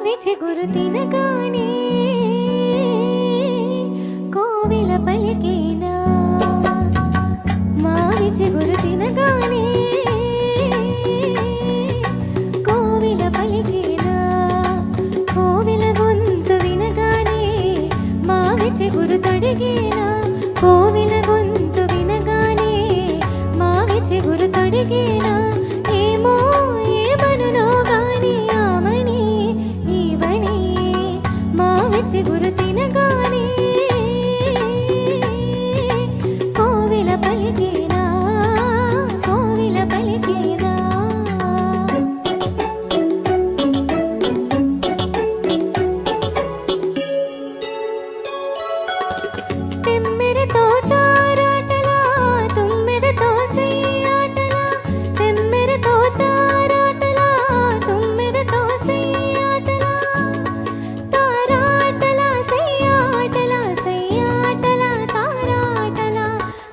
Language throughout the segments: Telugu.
చిగురు తినగానే కోవిల పలికేనా మావి చిగురు తినగానే కోవిల పలికేనా కోవిల గొంతు వినగానే మావి చిగురు తొడిగేనా కోవిల గొంతు వినగానే మావి చిగురు తొడిగేనా ఏమో ఏమనునో గాని ఆమని ఈవని మావి చిగురు తినగానే కోవిల పలికేనా కోవిల పలికేనా తెమ్మెరతో తారాటలా తుమ్మెదతో సయ్యాటలా తెమ్మెరతో తారాటలా తుమ్మెదతో సయ్యాటలా తారాటలా సయ్యాటలా సయ్యాటలా తారాటలా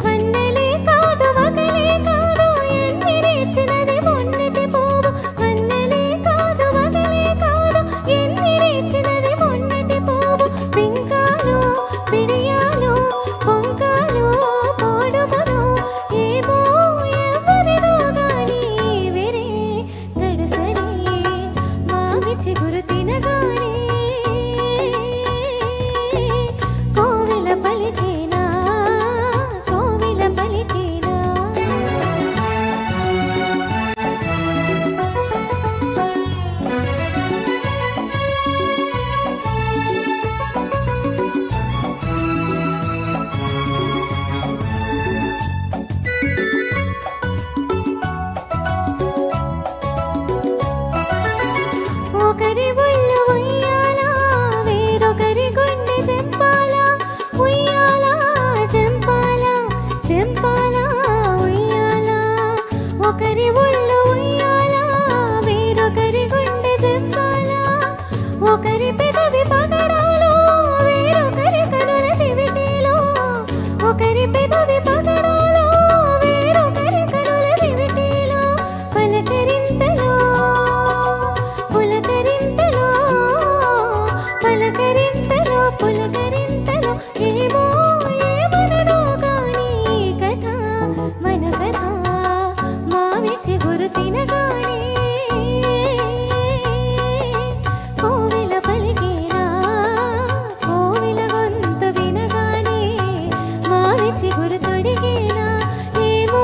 వన్నెలే కాదు వగలే కాదు ఎన్ని రేచినది మొన్నటి పువ్వు వన్నెలే కాదు వగలే కాదు ఎన్ని రేచినది మొన్నటి పువ్వు పింకాలు పిడియాలు పొంకాలు పోడుమను ఏమో ఎవరిదో గాని వేరే గడసరి మావి చిగురు తినగానే కోవిల పలికేనా కోవిల పలికేనా ఒకరి ఒళ్ళు ఉయ్యాలా వేరొకరి గుండె చెంపాలా ఉయ్యాలా చెంపాలా చెంపాలా ఉయ్యాలా ఒకరి ఒళ్ళు ఉయ్యాలా వేరొకరి గుండె చెంపాలా ఒకరి పెదవి పగడాలో వేరొకరి కనుల చెవిటిలో ఒకరి పెదవి పగడాలో వేరొకరి కనుల చెవిటిలో పలకరింతలో పులకరింతలో పలకరింతలో పులకరింతలో ఏమో ఏమనుడో గాని కథ మన కథ మావి చిగురు తినగానే కోవిల పలికేనా కోవిల గొంతు వినగానే మావి చిగురు తొడిగేనా ఏమో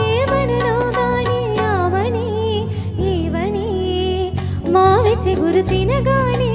ఏమనునో గాని ఆమని ఈవని మావి చిగురు తినగానే